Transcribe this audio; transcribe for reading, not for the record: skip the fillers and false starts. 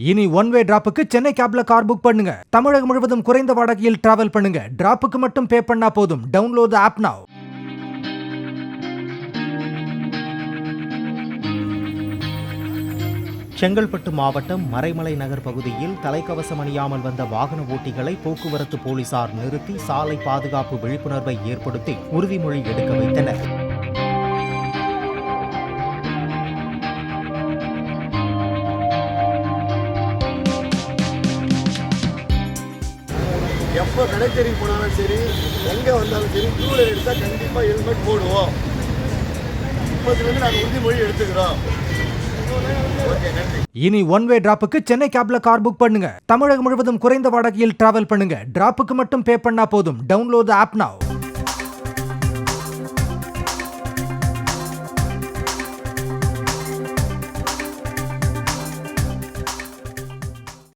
இனி one way டிராப்புக்கு Chennai கேப்ல car book பண்ணுங்க. தமிழகம் முழுவதும் குறைந்த வாடகையில் டிராவல் பண்ணுங்க. டிராப்புக்கு மட்டும் பே பண்ணா போதும். டவுன்லோட் தி ஆப் நவ. செங்கல்பட்டு மாவட்டம் மறைமலை நகர் பகுதியில் தலைக்கவசம் அணியாமல் வந்த வாகன ஓட்டிகளை போக்குவரத்து போலீசார் நிறுத்தி சாலை பாதுகாப்பு விழிப்புணர்வை ஏற்படுத்தி உறுதிமொழி எடுக்க வைத்தனர். எப்போ கடைத்தறி போனாலும் சரி, எங்கே வந்தாலும் சரி, டூ வீலர் எடுத்தால் கண்டிப்பாக ஹெல்மெட் போடுவோம். இப்போதுலேருந்து நாங்கள் உறுதிமொழி எடுத்துக்கிறோம். இனி ஒன் வே டிராப்புக்கு சென்னை கேப்ல கார் புக் பண்ணுங்க. தமிழகம் முழுவதும் குறைந்த வாடகையில் டிராவல் பண்ணுங்க. டிராப்புக்கு மட்டும் பே பண்ணா போதும். டவுன்லோட் தி ஆப் நவ.